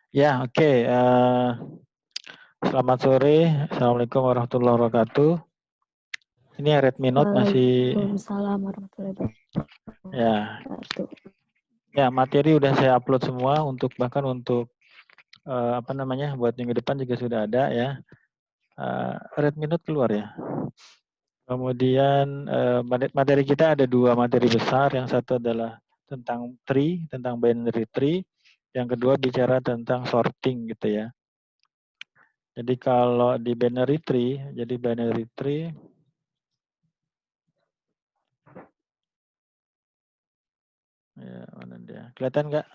Ya, oke. Selamat sore. Assalamualaikum warahmatullahi wabarakatuh. Ini Redmi Note masih Waalaikumsalam warahmatullahi ya. wabarakatuh. Ya, materi udah saya upload semua bahkan untuk buat minggu depan juga sudah ada ya. Redmi Note keluar ya. Kemudian materi kita ada dua materi besar. Yang satu adalah tentang tree, tentang binary tree. Yang kedua bicara tentang sorting gitu ya. Jadi kalau di binary tree ya, mana dia? Kelihatan nggak?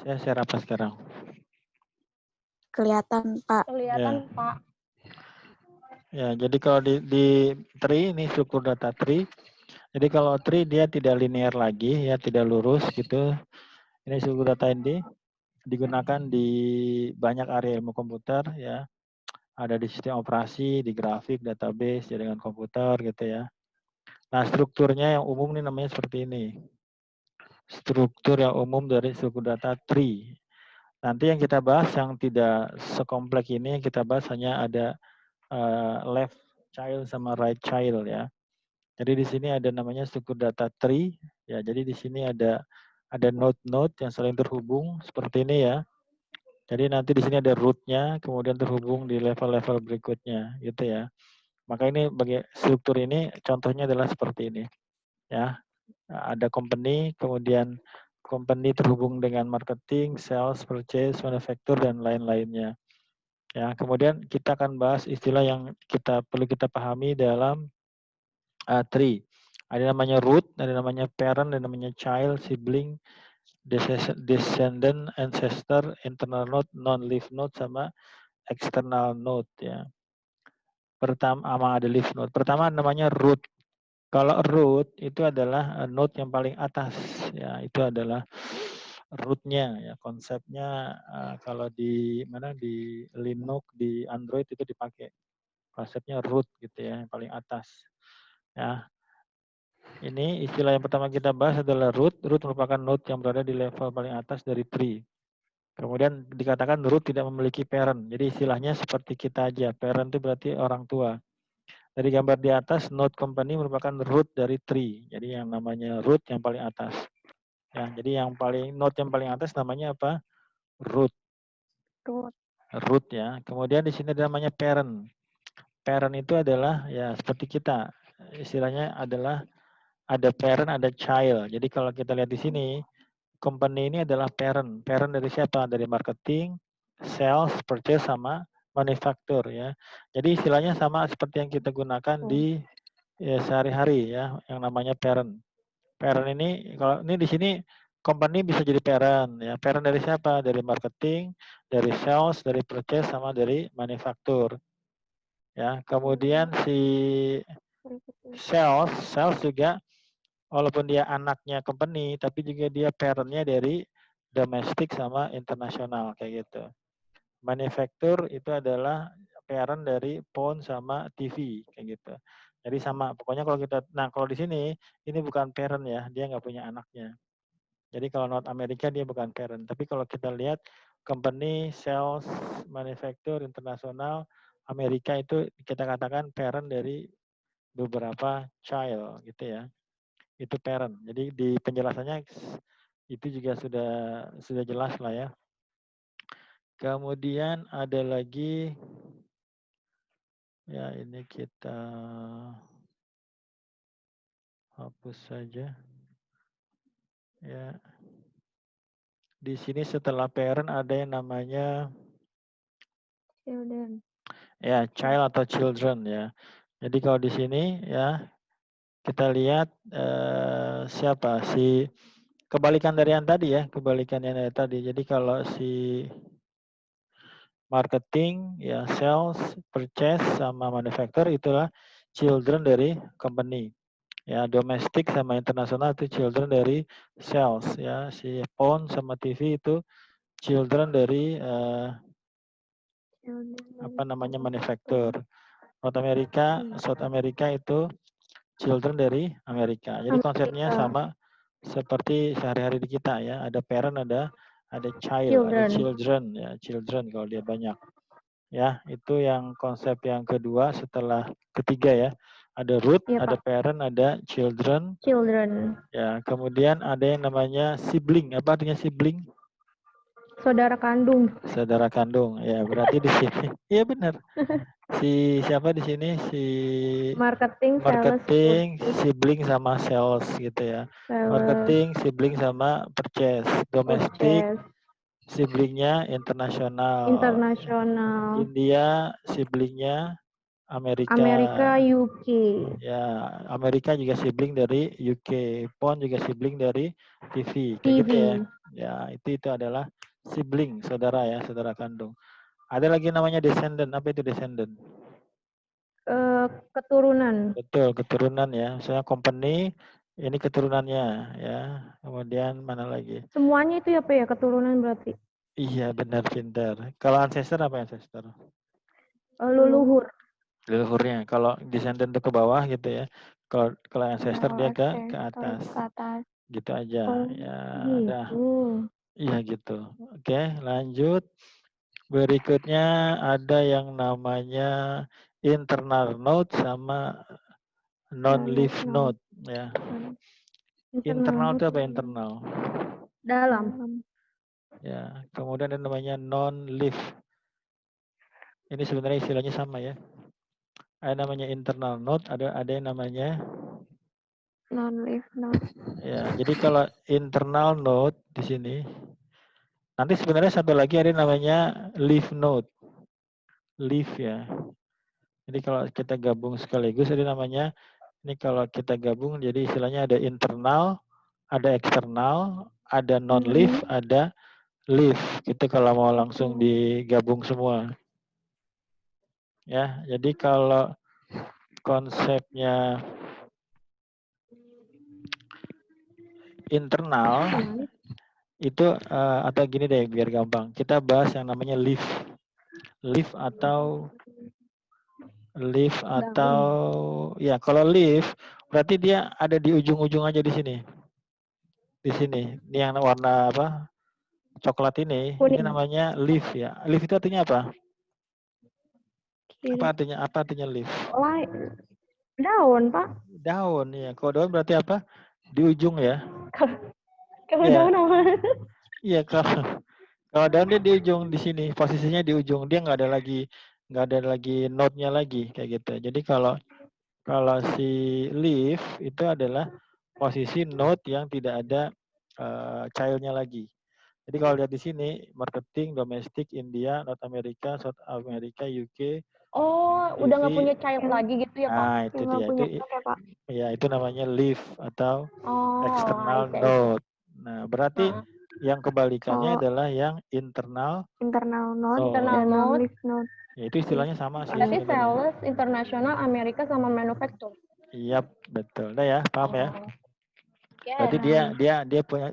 Saya share apa sekarang? Kelihatan, Pak. Ya. Ya, jadi kalau di tree ini struktur data tree. Jadi kalau tree dia tidak linear lagi ya, tidak lurus gitu. Ini struktur data ini digunakan di banyak area ilmu komputer ya. Ada di sistem operasi, di grafik, database, jaringan komputer gitu ya. Nah, strukturnya yang umum ini namanya seperti ini. Struktur yang umum dari struktur data tree. Nanti yang kita bahas yang tidak sekompleks ini, yang kita bahas hanya ada left child sama right child ya. Jadi di sini ada namanya struktur data tree ya. Jadi di sini ada node-node yang saling terhubung seperti ini ya. Jadi nanti di sini ada root-nya, kemudian terhubung di level-level berikutnya gitu ya. Maka ini bagi struktur ini contohnya adalah seperti ini ya. Ada company, kemudian company terhubung dengan marketing, sales, purchase, manufacture dan lain-lainnya. Ya, kemudian kita akan bahas istilah yang perlu kita pahami dalam tree. Ada namanya root, ada namanya parent, ada namanya child, sibling, descendant, ancestor, internal node, non-leaf node, sama external node ya. Pertama ada leaf node. Pertama namanya root. Kalau root itu adalah node yang paling atas ya, itu adalah root-nya ya. Konsepnya kalau di Linux, di Android itu dipakai konsepnya root gitu ya, yang paling atas. Ya. Ini istilah yang pertama kita bahas adalah root. Root merupakan node yang berada di level paling atas dari tree. Kemudian dikatakan root tidak memiliki parent. Jadi istilahnya seperti kita aja. Parent itu berarti orang tua. Dari gambar di atas, node company merupakan root dari tree. Jadi yang namanya root yang paling atas. Ya, jadi node yang paling atas namanya apa? Root. Root ya. Kemudian di sini namanya parent. Parent itu adalah ya seperti kita. Istilahnya adalah ada parent, ada child. Jadi kalau kita lihat di sini, company ini adalah parent. Parent dari siapa? Dari marketing, sales, purchase, sama manufacture ya. Jadi istilahnya sama seperti yang kita gunakan di sehari-hari ya, yang namanya parent. Parent ini kalau ini di sini company bisa jadi parent ya. Parent dari siapa? Dari marketing, dari sales, dari purchase, sama dari manufacture. Ya, kemudian si sales juga walaupun dia anaknya company, tapi juga dia parentnya dari domestik sama internasional kayak gitu. Manufacture itu adalah parent dari phone sama TV kayak gitu. Jadi sama, pokoknya kalau di sini ini bukan parent ya, dia nggak punya anaknya. Jadi kalau North America dia bukan parent, tapi kalau kita lihat company, sales, manufacture, internasional, Amerika itu kita katakan parent dari beberapa child gitu ya. Itu parent. Jadi di penjelasannya itu juga sudah jelas lah ya. Kemudian ada lagi ya, ini kita hapus saja. Ya. Di sini setelah parent ada yang namanya ya child atau children ya. Jadi kalau di sini ya kita lihat siapa si kebalikan dari yang tadi ya, kebalikan yang dari tadi. Jadi kalau si marketing, ya sales, purchase, sama manufacturer itulah children dari company. Ya, domestik sama internasional itu children dari sales. Ya, si phone sama TV itu children dari manufacturer. South America itu children dari Amerika. Jadi konsepnya sama seperti sehari-hari di kita ya. Ada parent, ada ada child, ada children, ya children kalau dia banyak. Ya, itu yang konsep yang kedua setelah ketiga ya. Ada root, Iya, ada Pak. parent, ada children. Children. Ya, kemudian ada yang namanya sibling. Apa artinya sibling? Saudara kandung. Saudara kandung. Ya, berarti di sini. Iya benar. Si siapa di sini? Si marketing, sibling sama sales gitu ya. Marketing, sibling sama purchase. Domestik, siblingnya internasional. Internasional. India, siblingnya Amerika. Amerika, UK. Ya, Amerika juga sibling dari UK. PON juga sibling dari TV. Kayak TV. gitu ya. Ya, itu adalah sibling, saudara ya, saudara kandung. Ada lagi namanya descendant. Apa itu descendant? Keturunan. Betul, keturunan ya. Misalnya company, ini keturunannya ya. Kemudian mana lagi? Semuanya itu ya Pak ya, keturunan berarti? Iya, benar pintar. Kalau ancestor apa ancestor? Leluhur. Leluhurnya. Kalau descendant itu ke bawah gitu ya. Kalau ancestor dia ke atas. Gitu aja. Ya, dah. Iya gitu. Oke, lanjut. Berikutnya ada yang namanya internal node sama non-leaf node ya. Internal itu apa internal? Dalam. Ya, kemudian ada namanya non-leaf. Ini sebenarnya istilahnya sama ya. Ada namanya internal node, ada yang namanya Non-leaf node. ya. Jadi kalau internal node di sini, nanti sebenarnya satu lagi ada namanya leaf node. Leaf ya. Jadi kalau kita gabung sekaligus ada namanya, ini kalau kita gabung jadi istilahnya ada internal, ada eksternal, ada non-leaf, ada leaf. Gitu kalau mau langsung digabung semua. Ya, jadi kalau konsepnya internal itu atau gini deh biar gampang. Kita bahas yang namanya leaf. Leaf atau ya kalau leaf berarti dia ada di ujung-ujung aja di sini. Di sini. Ini yang warna apa? Coklat ini. Ini namanya leaf ya. Leaf itu artinya apa? Apa artinya leaf? Daun, Pak. Daun ya. Kalau daun berarti apa? Di ujung ya. Kalau daun apa? Iya, kalau daun dia di ujung di sini, posisinya di ujung. Dia nggak ada lagi node-nya lagi kayak gitu. Jadi kalau si leaf itu adalah posisi node yang tidak ada child-nya lagi. Jadi kalau lihat di sini, marketing, domestik, India, North America, South America, UK. Oh, TV, udah nggak punya child lagi gitu ya, Pak? Nah, itu dia. Itu namanya leaf atau external node. Nah, berarti yang kebalikannya adalah yang internal node. Non-leaf node. Ya, itu istilahnya sama sih Berarti sebenarnya. sales, internasional, Amerika sama manufacture. Iya, betul. Udah ya, paham ya? Berarti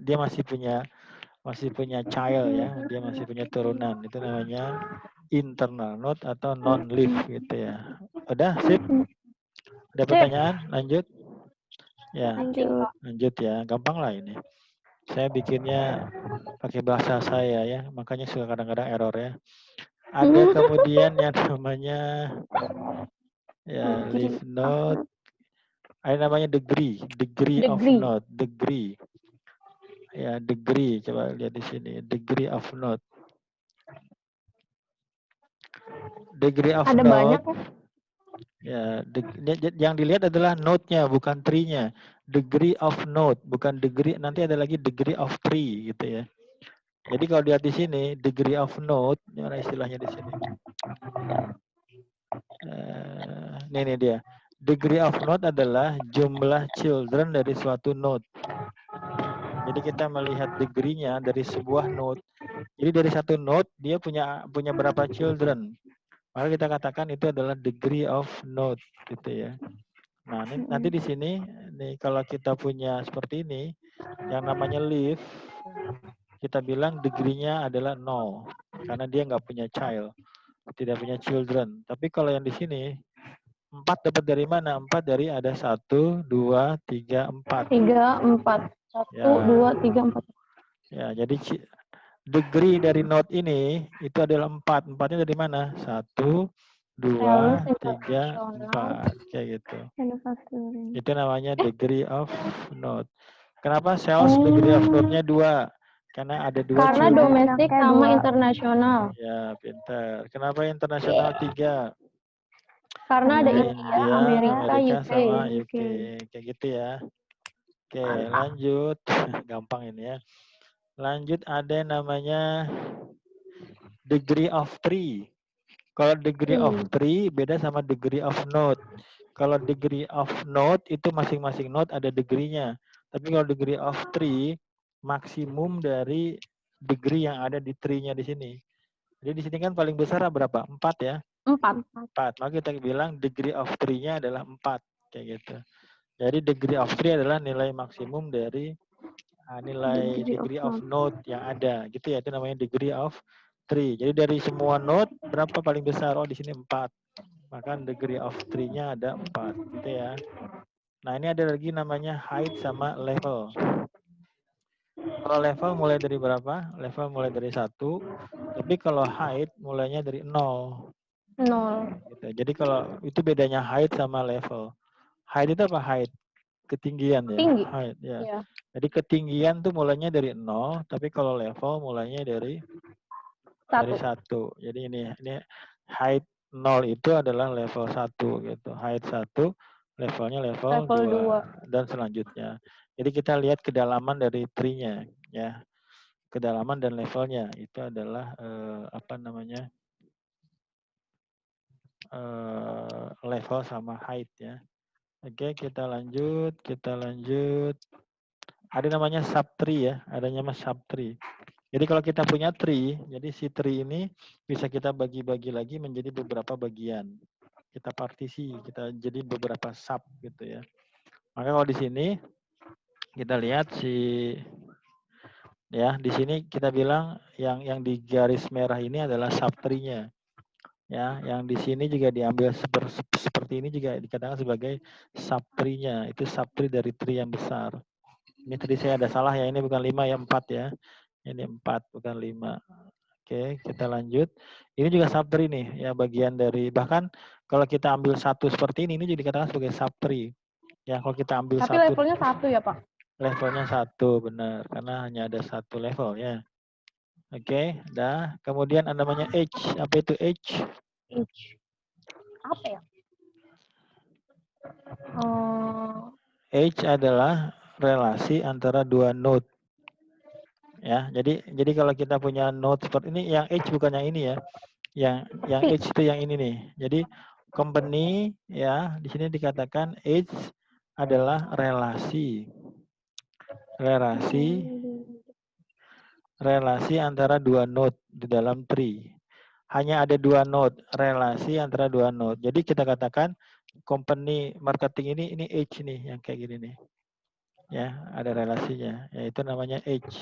dia masih punya child ya, dia masih punya turunan. Itu namanya internal node atau non-leaf gitu ya. Udah, sip. Ada pertanyaan? Lanjut. Ya, lanjut ya. Gampang lah ini. Saya bikinnya pakai bahasa saya ya, makanya suka kadang-kadang error ya. Ada kemudian yang namanya ya leaf node. Ada namanya degree of node, degree. Ya, degree. Coba lihat di sini, degree of node. Degree of ada node. Banyak, ya, yang dilihat adalah node-nya, bukan tree-nya. Degree of node, bukan degree. Nanti ada lagi degree of tree gitu ya. Jadi kalau lihat di sini, degree of node, ini mana istilahnya di sini? Ini dia. Degree of node adalah jumlah children dari suatu node. Jadi kita melihat degree-nya dari sebuah node. Jadi dari satu node dia punya berapa children. Maka kita katakan itu adalah degree of node gitu ya. Nah, nanti di sini nih kalau kita punya seperti ini yang namanya leaf, kita bilang degree-nya adalah 0 karena dia nggak punya child, tidak punya children. Tapi kalau yang di sini 4 dapat dari mana? 4 dari ada 1, 2, 3, 4. 3, 4. 1, 2, 3, 4. Ya, jadi degree dari node ini itu adalah 4. 4-nya dari mana? 1, 2, Sales 3, internasional 4. Kayak gitu. manufacturing. Itu namanya degree of node. Kenapa sales degree of Oh, node-nya 2? Karena ada 2 karena ciri. domestik Anaknya sama 2. internasional. Ya, pintar. Kenapa internasional 3? Karena ada Karena India, India, Amerika, Amerika, UK. sama UK. UK. Kayak gitu ya. Oke, Mantap. lanjut. Gampang ini ya. Lanjut ada yang namanya degree of tree. Kalau degree of tree beda sama degree of node. Kalau degree of node itu masing-masing node ada degree-nya. Tapi kalau degree of tree maksimum dari degree yang ada di tree-nya di sini. Jadi di sini kan paling besar berapa? 4 ya. 4. 4. Maka kita bilang degree of tree-nya adalah 4. Kayak gitu. Jadi degree of tree adalah nilai maksimum dari nilai degree of node yang ada. Gitu ya, itu namanya degree of tree. Jadi dari semua node berapa paling besar? Oh, di sini 4. Maka degree of tree-nya ada 4. Gitu ya. Nah, ini ada lagi namanya height sama level. Kalau level mulai dari berapa? Level mulai dari 1. Tapi kalau height mulainya dari 0. 0. Gitu. Jadi kalau itu bedanya height sama level. Height itu apa height? Ketinggian ya. Tinggi. Height ya. Iya. Jadi ketinggian tuh mulainya dari 0, tapi kalau level mulainya dari 1. Jadi ini height 0 itu adalah level 1 gitu. Height 1, levelnya level 2 dan selanjutnya. Jadi kita lihat kedalaman dari tree-nya ya. Kedalaman dan levelnya itu adalah apa namanya? Level sama height ya. Oke, kita lanjut. Ada namanya subtree ya, ada nama subtree. Jadi kalau kita punya tree, jadi si tree ini bisa kita bagi-bagi lagi menjadi beberapa bagian. Kita partisi, kita jadi beberapa sub gitu ya. Maka kalau di sini kita lihat ya di sini kita bilang yang di garis merah ini adalah subtree-nya. Ya, yang di sini juga diambil seperti ini juga dikatakan sebagai subtree-nya. Itu subtree dari tree yang besar. Ini tadi saya ada salah ya, ini bukan 5 ya, 4 ya. Ini 4 bukan 5. Oke, kita lanjut. Ini juga subtree nih, ya bagian dari, bahkan kalau kita ambil satu seperti ini juga dikatakan sebagai subtree. Ya, kalau kita ambil Tapi satu. levelnya 1 ya, Pak? Levelnya 1, benar. Karena hanya ada 1 level ya. Oke, dah. Kemudian ada namanya edge. Apa itu edge? Apa ya? Edge adalah relasi antara dua node. Ya, jadi kalau kita punya node seperti ini, yang edge bukan yang ini ya. Yang edge itu yang ini nih. Jadi company ya, di sini dikatakan edge adalah relasi antara dua node di dalam tree. Hanya ada 2 node, relasi antara 2 node. Jadi kita katakan company marketing ini edge nih, yang kayak gini nih. Ya, ada relasinya. Yaitu namanya edge.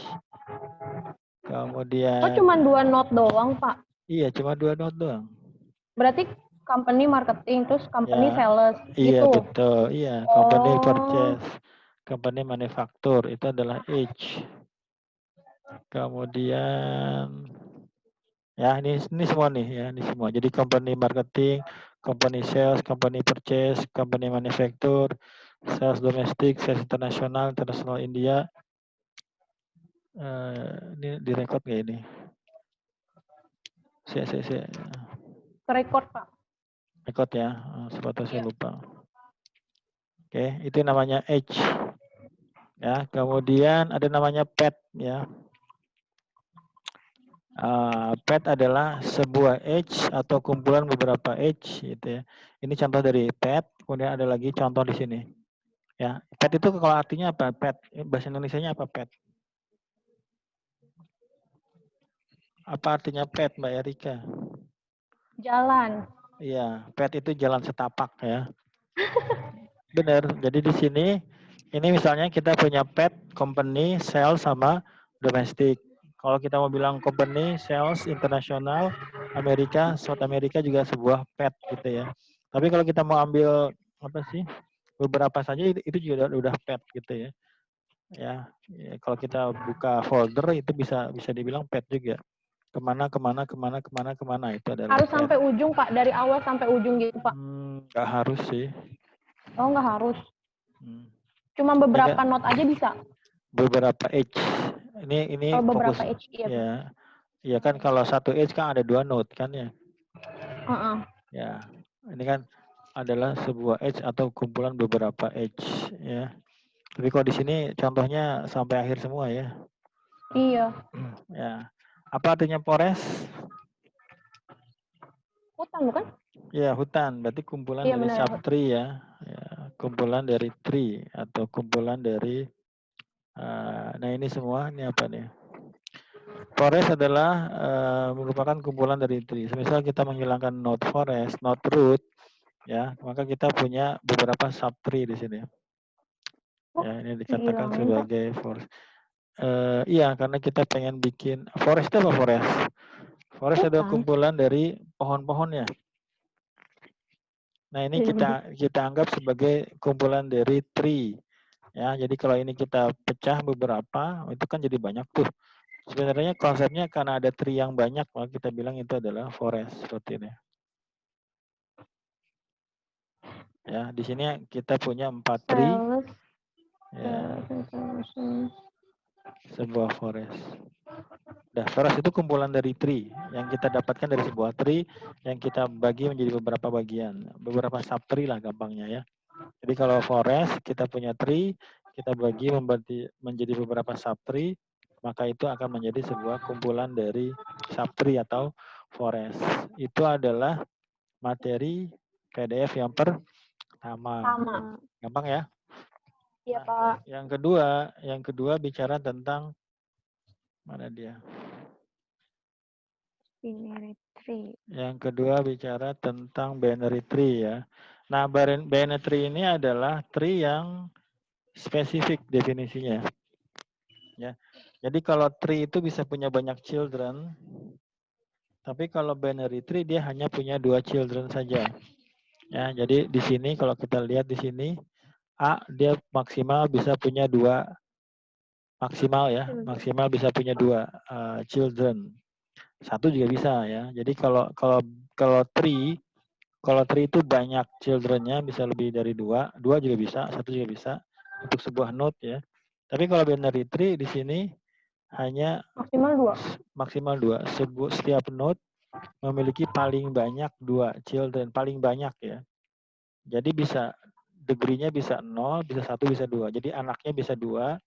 Kemudian. Oh, cuma 2 note doang, Pak? Iya, cuma 2 node doang. Berarti company marketing, terus company Ya, sales, iya gitu? betul. Iya, company purchase, company manufacture itu adalah edge. Kemudian ya ini semua nih ya, ini semua. Jadi company marketing, company sales, company purchase, company manufacture, sales domestik, sales internasional, internasional India. Ini direkod nggak ini? Saya. Record, Pak. Rekod ya, sepatu saya lupa. Oke, itu namanya edge. Ya, kemudian ada namanya pet ya. Pet adalah sebuah edge atau kumpulan beberapa edge gitu ya. Ini contoh dari pet, kemudian ada lagi contoh di sini. Ya, pet itu kalau artinya apa? Pet bahasa Indonesianya apa pet? Apa artinya pet, Mbak Erika? Jalan. Iya, pet itu jalan setapak ya. Benar. Jadi di sini ini misalnya kita punya pet, company, sales sama domestik. Kalau kita mau bilang company, sales, internasional, Amerika, South America juga sebuah pet gitu ya. Tapi kalau kita mau ambil apa sih? Beberapa saja itu juga udah pet gitu ya. Ya, kalau kita buka folder itu bisa dibilang path juga. Kemana itu adalah Harus path. sampai ujung Pak, dari awal sampai ujung gitu Pak. Nggak harus sih. Oh nggak harus. Cuma Ini beberapa kan note aja bisa. beberapa edge. Ini Oh fokus. beberapa edge iya. Ya, ya kan kalau satu edge kan ada 2 note kan ya. Ya, ini kan adalah sebuah edge atau kumpulan beberapa edge ya. Tapi kalau di sini contohnya sampai akhir semua ya. Iya. Ya. Apa artinya forest? Hutan bukan? Ya, hutan. Berarti kumpulan Iya, dari benar, subtree ya. Ya. Kumpulan dari tree atau kumpulan dari nah ini semua ini apa nih? Forest adalah merupakan kumpulan dari tree. Misal kita menghilangkan node forest, node root, ya, maka kita punya beberapa subtree di sini. Ya, ini dikatakan sebagai forest. Iya, karena kita pengen bikin forest itu apa forest? Forest adalah kumpulan dari pohon-pohonnya. Nah, ini kita anggap sebagai kumpulan dari tree. Ya, jadi kalau ini kita pecah beberapa, itu kan jadi banyak tuh. Sebenarnya konsepnya karena ada tree yang banyak, maka kita bilang itu adalah forest seperti ini. Ya, di sini kita punya 4 tree. Ya, sebuah forest. Nah, forest itu kumpulan dari tree yang kita dapatkan dari sebuah tree yang kita bagi menjadi beberapa bagian, beberapa subtree lah gampangnya ya. Jadi kalau forest kita punya tree, kita bagi menjadi beberapa subtree, maka itu akan menjadi sebuah kumpulan dari subtree atau forest. Itu adalah materi PDF yang pertama. Gampang ya? Iya, Pak. Yang kedua bicara tentang mana dia? Binary tree. Yang kedua bicara tentang binary tree ya. Nah, binary tree ini adalah tree yang spesifik definisinya. Ya. Jadi kalau tree itu bisa punya banyak children, tapi kalau binary tree dia hanya punya 2 children saja. Ya, jadi di sini kalau kita lihat di sini A dia maksimal bisa punya 2 maksimal bisa punya 2 children. 1 juga bisa ya. Jadi kalau tree itu banyak children-nya bisa lebih dari 2 juga bisa, 1 juga bisa untuk sebuah node ya. Tapi kalau binary tree di sini hanya maksimal 2. Setiap node memiliki paling banyak 2 children, paling banyak ya. Jadi bisa degree-nya bisa 0, bisa 1, bisa 2. Jadi anaknya bisa 2,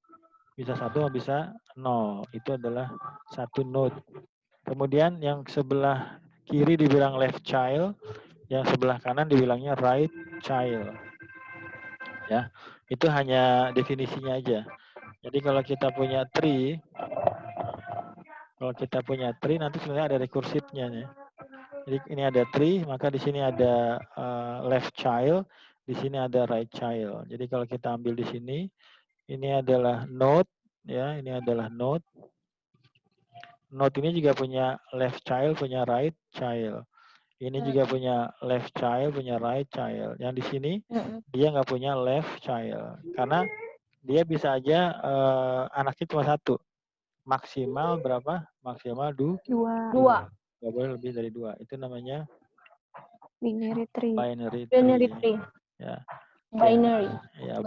bisa 1, bisa 0. Itu adalah satu node. Kemudian yang sebelah kiri dibilang left child, yang sebelah kanan dibilangnya right child. Ya, itu hanya definisinya aja. Jadi kalau kita punya tree, nanti sebenarnya ada rekursifnya nih. Jadi ini ada tree, maka di sini ada left child, di sini ada right child. Jadi kalau kita ambil di sini, ini adalah node, ya, ini adalah node. Node ini juga punya left child, punya right child. Ini juga punya left child, punya right child. Yang di sini dia nggak punya left child, karena dia bisa aja anaknya cuma 1. Maksimal berapa? Maksimal 2. Nggak boleh lebih dari 2. Itu namanya Binary tree. Binary tree. Ya. Binary. Ya,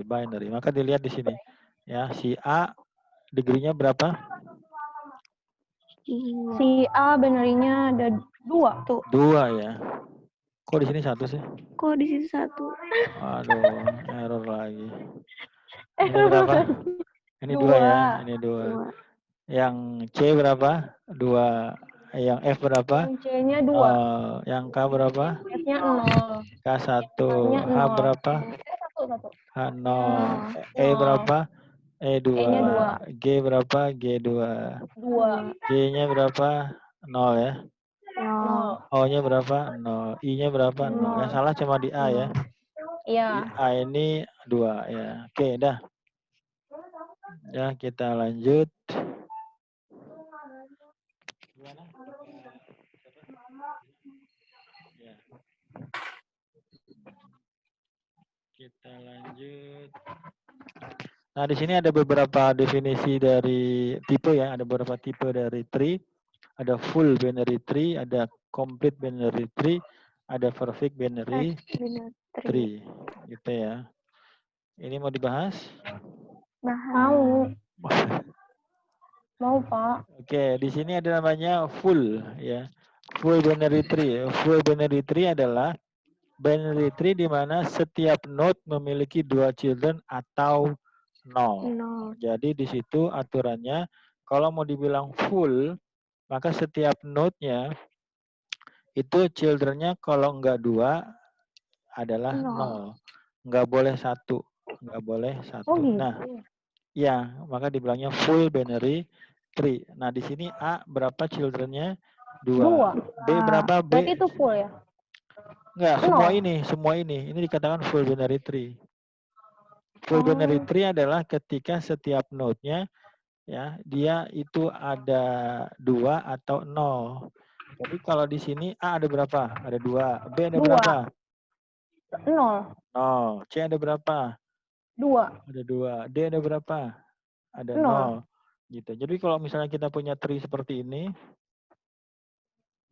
binary. Maka dilihat di sini. Ya, si A degree-nya berapa? Si A binary-nya ada 2 tuh. 2 ya. Kok di sini 1 sih? Kok di sini 1? Aduh, error lagi. Ini berapa? Ini 2 ya, ini 2. Yang C berapa? 2. Yang F berapa? Yang C-nya 2. Yang K berapa? F-nya 0. K1. H berapa? H0. E berapa? E2. G berapa? G2. G-nya berapa? 0 ya. 0. O-nya berapa? 0. I-nya berapa? 0. Yang salah cuma di A ya. Iya. Di A ini 2 ya. Oke, dah. Ya, kita lanjut. Ya. Kita lanjut. Nah, di sini ada beberapa definisi dari tipe ya, ada beberapa tipe dari tree. Ada full binary tree, ada complete binary tree, ada perfect binary Binary tree. tree. Gitu ya. Ini mau dibahas? Mau. Mau, Pak. Oke, di sini ada namanya full ya. Full binary tree. Full binary tree adalah binary tree di mana setiap node memiliki 2 children atau 0. No. Jadi di situ aturannya kalau mau dibilang full, maka setiap node-nya itu children-nya kalau enggak 2 adalah 0. Enggak boleh 1. Enggak boleh 1. Oh gitu. Nah, ya, maka dibilangnya full binary tree. Nah, di sini A berapa children-nya? 2. 2. B berapa? B? Berarti itu full ya? Enggak, Nol. semua ini. Ini dikatakan full binary tree. Full binary Oh. tree adalah ketika setiap node-nya ya, dia itu ada 2 atau 0. Jadi kalau di sini A ada berapa? Ada 2. B ada 2. berapa? 0. 0. C ada berapa? 2. Ada 2. D ada berapa? Ada 0. 0. Gitu. Jadi kalau misalnya kita punya tree seperti ini,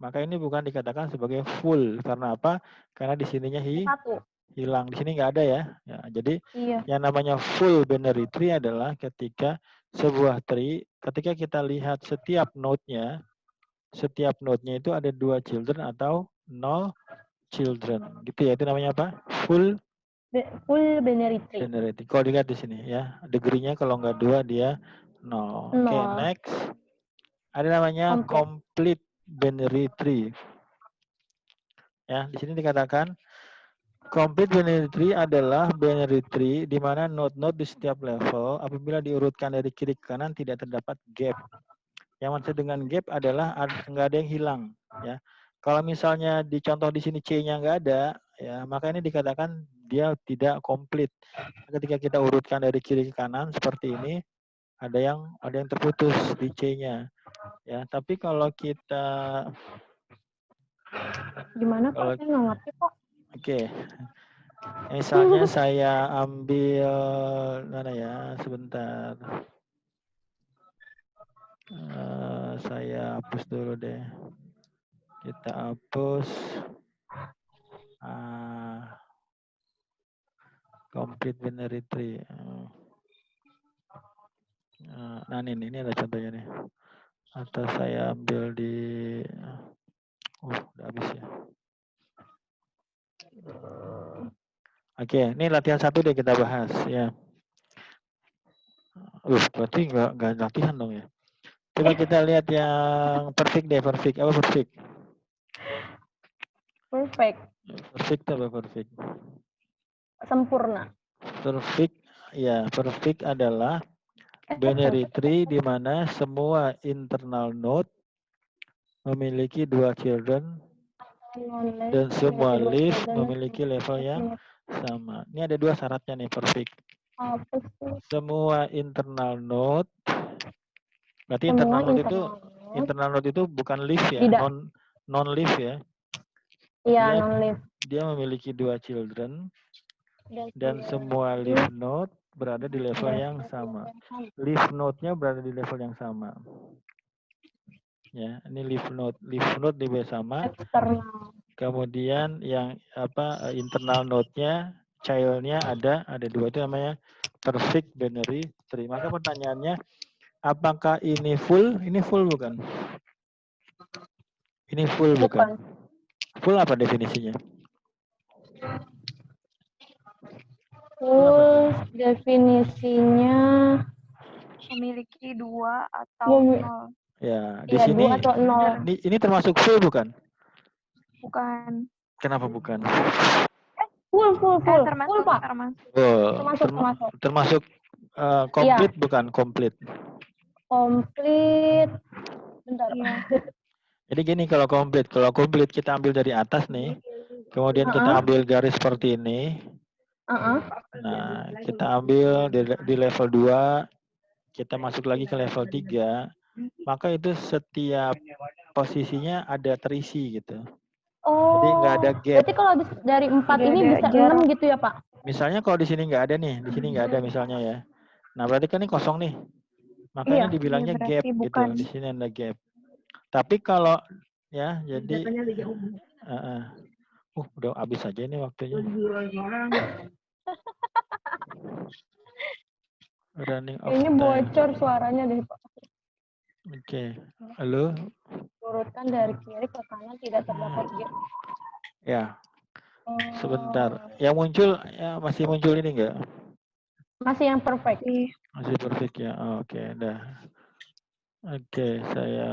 maka ini bukan dikatakan sebagai full. Karena apa? Karena di sininya 1. hilang. Di sini nggak ada ya. Ya. Jadi Iya. yang namanya full binary tree adalah ketika sebuah tree, ketika kita lihat setiap node-nya itu ada 2 children atau 0 children. Gitu ya. Itu namanya apa? Full Full binary tree. binary tree. Kalau dilihat di sini ya, degree-nya kalau nggak 2 dia 0. Oke, 0. next. Ada namanya complete binary tree. Ya, di sini dikatakan complete binary tree adalah binary tree di mana node-node di setiap level apabila diurutkan dari kiri ke kanan tidak terdapat gap. Yang maksud dengan gap adalah nggak ada yang hilang. Ya, kalau misalnya di contoh di sini C-nya nggak ada, ya maka ini dikatakan dia tidak komplit. Ketika kita urutkan dari kiri ke kanan seperti ini, ada yang terputus di C-nya. Ya, tapi kalau kita Gimana Pak? Saya nggak ngerti Pak. Oke. Misalnya saya ambil mana ya? Sebentar. Saya hapus dulu deh. Kita hapus. Complete binary tree. Nah ini ada contohnya nih. Atau saya ambil di udah habis ya. Oke, ini latihan 1 deh kita bahas ya. Berarti nggak latihan dong ya. Coba kita lihat yang perfect deh, perfect. Apa perfect? Perfect. Perfect apa perfect? Sempurna. Perfect, ya perfect adalah binary tree di mana semua internal node memiliki 2 children dan semua leaf memiliki level yang sama. Ini ada 2 syaratnya nih perfect. Semua internal node, berarti internal node itu bukan leaf ya, non leaf ya. Iya, non leaf. Dia memiliki 2 children dan semua leaf node berada di level yang sama. Leaf node-nya berada di level yang sama. Ya, ini leaf node di sama. Kemudian yang internal node-nya, child-nya ada 2, itu namanya perfect binary tree. Maka pertanyaannya, apakah ini full? Ini full bukan? Ini full bukan? Full apa definisinya? Full definisinya memiliki 2 atau 0. Ya, di sini 2 atau 0. Ini termasuk full bukan? Bukan. Kenapa bukan? Full, Termasuk, full Pak. Termasuk complete bukan? Complete. Complete. Bentar. Iya. Jadi gini kalau complete kita ambil dari atas nih. Kemudian kita ambil garis seperti ini. Nah, kita ambil di level 2, kita masuk lagi ke level 3, maka itu setiap posisinya ada terisi gitu. Oh, jadi nggak ada gap. Berarti kalau dari 4 ini bisa 6 gitu ya Pak? Misalnya kalau di sini nggak ada nih, di sini nggak ada misalnya ya. Nah, berarti kan ini kosong nih. Makanya Iya, dibilangnya berarti gap gitu. bukan. Di sini ada gap. Tapi kalau ya, jadi udah habis aja ini waktunya. Running of kayaknya time. bocor suaranya deh, Pak. Oke. Halo? Urutkan dari kiri ke kanan tidak terdapat gap. Ya, Oh, sebentar. Yang muncul, ya masih muncul ini enggak? masih yang perfect. Masih perfect ya. Oh, oke, dah. Oke, saya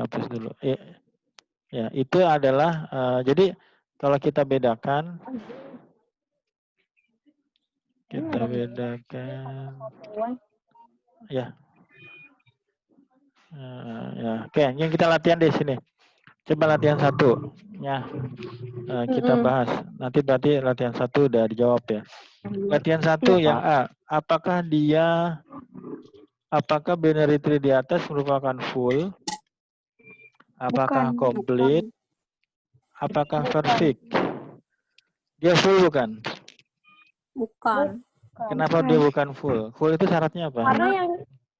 hapus dulu. Ya, itu adalah jadi kalau kita bedakan ya. Ya, oke, yang kita latihan di sini. Coba latihan 1. Ya. Kita bahas. Nanti berarti latihan 1 udah dijawab ya. Latihan 1 Iya, yang A. Apakah binary tree di atas merupakan full? Apakah Bukan. complete? Apakah perfect? Dia full bukan? Bukan. Kenapa dia bukan full? Full itu syaratnya apa? Karena yang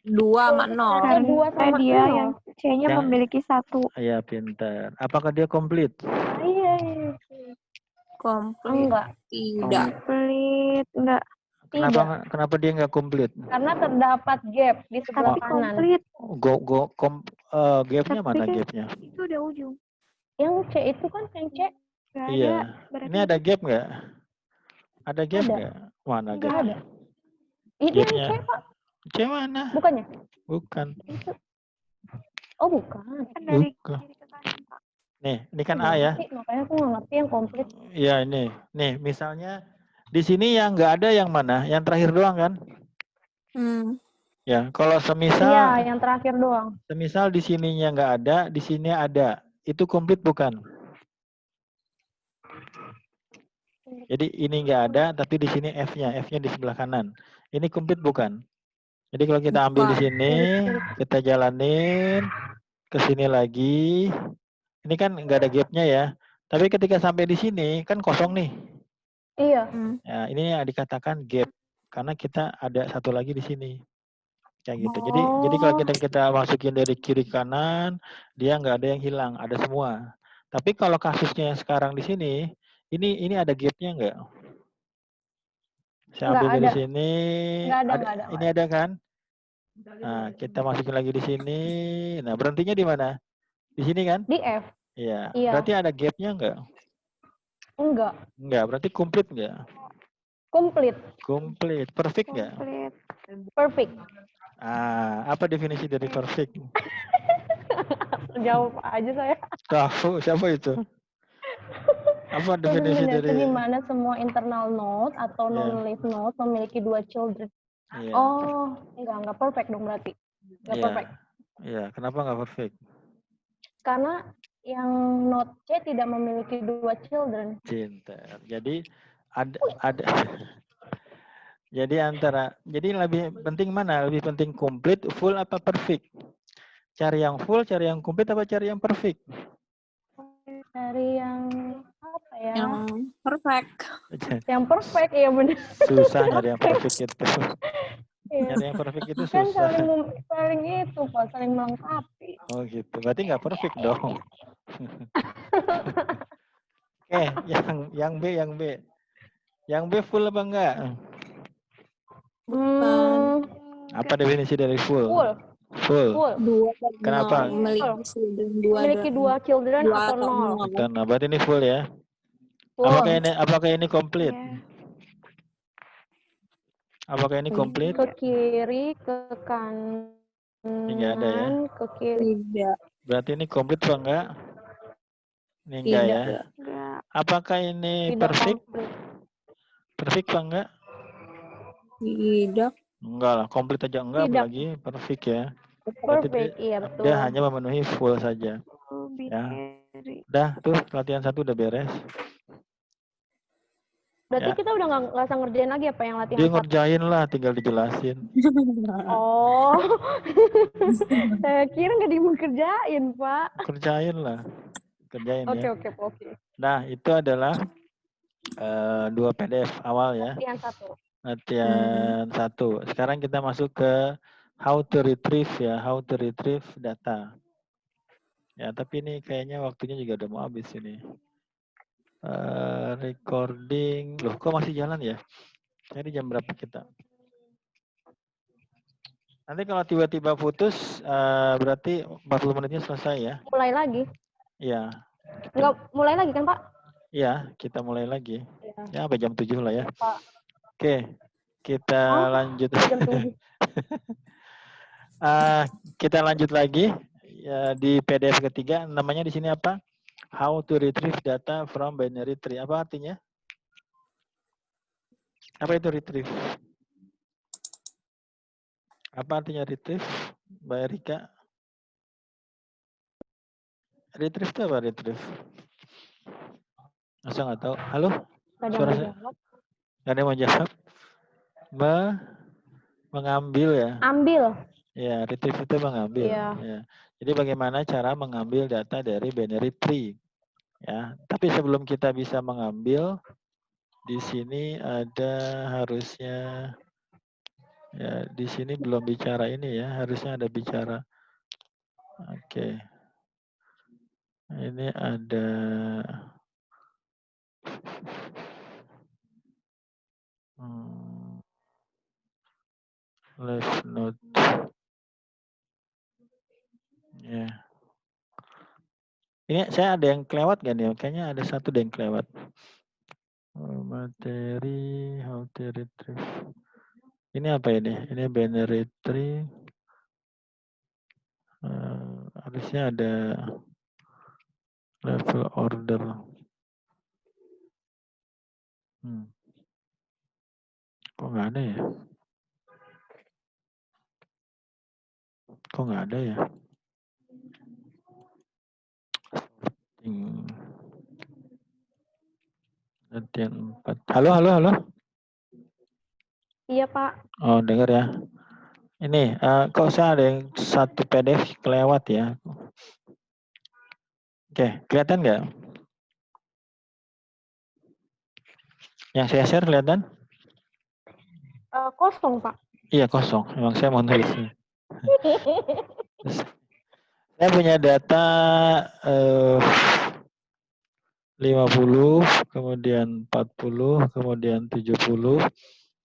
2 sama 0. Karena 2 sama dia 0. yang C-nya Yang- memiliki 1. Iya, pintar. Apakah dia complete? Iya. Komplit. Enggak. Tidak. Komplit. Enggak. Kenapa dia nggak complete? Karena terdapat gap di sebelah Tapi kanan. komplit. Gapnya Tapi mana kan gapnya? itu udah ujung. Yang C itu kan yang C. Enggak Iya. ada. Berarti Ini ada gap nggak? Ada gap Ada. nggak? Mana Nggak gapnya? Itu yang Gapnya. C, Pak. C mana? Bukannya? Bukan. Oh, bukan. kan dari Bukan. kiri ke kanan, Pak. Nih, ini kan A ya. Makanya aku nggak ngerti yang komplit. Iya ini. Nih, misalnya di sini yang nggak ada yang mana? Yang terakhir doang kan? Ya, kalau semisal Iya, yang terakhir doang. semisal di sininya nggak ada, di sini ada. Itu komplit bukan? Jadi ini nggak ada, tapi di sini F-nya di sebelah kanan. Ini komplit bukan? Jadi kalau kita ambil di sini, kita jalanin ke sini lagi. Ini kan nggak ada gapnya ya. Tapi ketika sampai di sini kan kosong nih. Iya. Ya, ini yang dikatakan gap karena kita ada satu lagi di sini. Kayak gitu. Jadi kalau kita masukin dari kiri ke kanan, dia nggak ada yang hilang, ada semua. Tapi kalau kasusnya yang sekarang di sini, ini ada gapnya nggak? Saya ambil dari sini. Nggak ada. Ini ada kan? Nah, kita masukin lagi di sini. Nah, berhentinya di mana? Di sini kan? Di F. Iya. Iya. Berarti ada gapnya nggak? Enggak. Enggak. Berarti komplit nggak? Komplit. Komplit. Perfect nggak? Komplit. Perfect. Apa definisi dari perfect? Jawab aja saya. Tahu siapa itu? Apa definisi dari? Dimana semua internal node atau non-leaf node memiliki 2 children. Yeah. Oh, enggak perfect dong berarti. Enggak perfect. Iya, kenapa nggak perfect? Karena yang node C tidak memiliki 2 children. Cinta. Jadi ada jadi lebih penting mana? Lebih penting komplit, full apa perfect? Cari yang full, cari yang komplit apa cari yang perfect? Cari yang apa ya? Yang perfect. Yang perfect, iya benar. Susah nyari yang perfect itu. Nyari yang perfect itu Kan susah. saling itu, Pak, saling melengkapi. Oh gitu. Berarti nggak perfect dong. Yang B. Yang B full apa enggak? Bukan. Apa definisi dari full? Full. 2. Kenapa? Memiliki 2 children atau 0. Nah, berarti ini full ya? Full. Apakah ini komplit? Yeah. Apakah ini komplit? Ke kiri, ke kanan, Enggak ada ya? ke kiri. Tidak. Berarti ini komplit apa enggak? Ini enggak ya? Enggak. Apakah ini Tidak perfect? komplit. Perfect apa enggak? Tidak. Enggak lah, komplit aja enggak, Tidak. apalagi perfect ya. Perfect, iya betul. Dia hanya memenuhi full saja. Ya. Udah, tuh latihan 1 udah beres. Berarti Ya. kita udah nggak usah ngerjain lagi apa yang latihan Dia 1? ngerjain lah, tinggal dijelasin. Oh, saya kira nggak dikerjain, Pak. Kerjain lah. Kerjain ya. Oke. Nah, itu adalah 2 PDF awal ya. Latihan 1. Latihan 1. Sekarang kita masuk ke how to retrieve ya, how to retrieve data. Ya, tapi ini kayaknya waktunya juga udah mau habis ini. Recording, loh kok masih jalan ya? Jadi jam berapa kita? Nanti kalau tiba-tiba putus, berarti 40 menitnya selesai ya? Mulai lagi. Iya. Enggak mulai lagi kan, Pak? Iya, kita mulai lagi. Iya. Ya, sampai jam 7 lah ya. Pak. Oke, kita lanjut. Jam 7. Kita lanjut lagi ya, di PDF ketiga. Namanya di sini apa? How to retrieve data from binary tree. Apa artinya? Apa itu retrieve? Apa artinya retrieve, Mbak Erika? Retrieve itu apa retrieve? Masa nggak tahu? Halo? Gak ada Suara yang saya? jawab. Nggak ada yang mau jawab? Mengambil ya? Ambil. Ya, retrieve itu mengambil. Iya. Ya. Jadi bagaimana cara mengambil data dari binary tree? Ya, tapi sebelum kita bisa mengambil, di sini ada harusnya, ya di sini belum bicara ini ya, harusnya ada bicara. Oke. Ini ada left node. Ya. Ini saya ada yang kelewat gak nih? Kayaknya ada satu deh yang kelewat. Materi, how to retrieve. Ini apa ini? Ini binary tree. Harusnya ada level order. Kok nggak ada ya? Kok nggak ada ya? Latihan 4. Halo, halo, halo. Iya, Pak. Oh, dengar ya. Ini, kok saya ada yang satu PDF kelewat ya? Oke, kelihatan nggak? Yang saya share kelihatan? Kosong, Pak. Iya, kosong. Memang saya mau nulis. Saya punya data 50, kemudian 40, kemudian 70,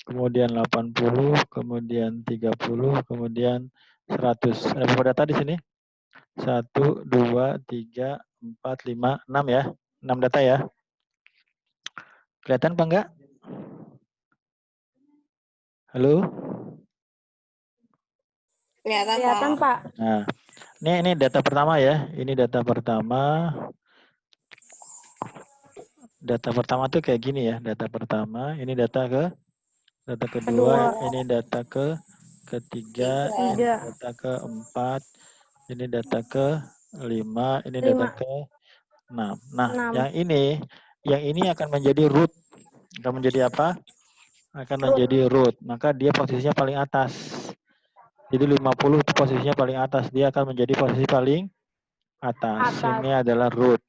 kemudian 80, kemudian 30, kemudian 100. Ada berapa data di sini? 1, 2, 3, 4, 5, 6 ya. 6 data ya. Kelihatan apa enggak? Halo? Kelihatan, Pak. Nah, ini data pertama ya. Ini data pertama. Data pertama tuh kayak gini ya. Data pertama, ini data kedua, ini data ketiga, ini data keempat, ini data ke-5, ini data ke-6. Nah, yang ini akan menjadi root. Akan menjadi apa? Akan menjadi root. Maka dia posisinya paling atas. Jadi 50 itu posisinya paling atas. Dia akan menjadi posisi paling atas. Ini adalah root.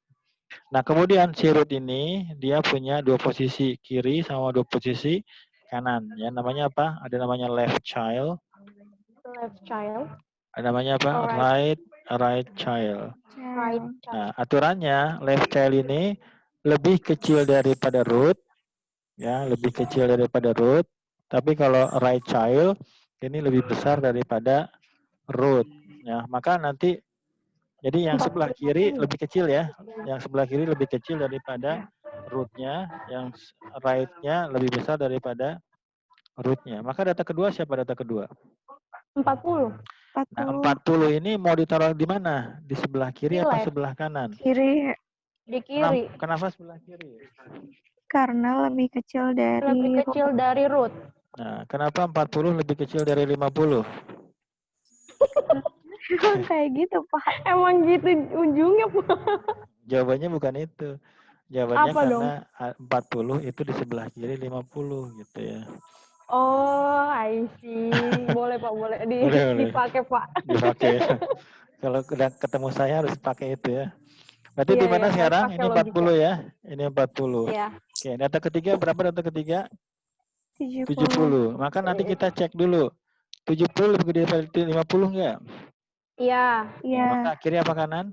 Nah, kemudian si root ini dia punya dua posisi kiri sama dua posisi kanan. Ya, namanya apa? Ada namanya left child. Left child. Ada namanya apa? Right child. Right child. Nah, aturannya left child ini lebih kecil daripada root. Ya, lebih kecil daripada root. Tapi kalau right child ini lebih besar daripada root. Ya, maka nanti jadi yang sebelah kiri lebih kecil ya. Yang sebelah kiri lebih kecil daripada rootnya. Yang right-nya lebih besar daripada rootnya. Maka data kedua siapa data kedua? 40. Nah, 40 ini mau ditaruh di mana? Di sebelah kiri apa sebelah kanan? Kiri. Di kiri. Kenapa sebelah kiri? Karena lebih kecil dari root. Nah, kenapa 40 lebih kecil dari 50? Emang kayak gitu, Pak. Emang gitu ujungnya, Pak. Jawabannya bukan itu. Jawabannya apa karena dong? 40 itu di sebelah kiri 50 gitu ya. Oh, I see. Boleh, Pak, boleh. Dipakai, Pak. Dipakai. Kalau udah ketemu saya harus pakai itu ya. Berarti di mana sekarang? Ini 40 logika. Ya. Ini 40. Iya. Oke, data ketiga berapa data ketiga? 70. Maka nanti kita cek dulu. 70 lebih gede dari 50 enggak? Iya. Iya. Maka akhirnya apa kanan?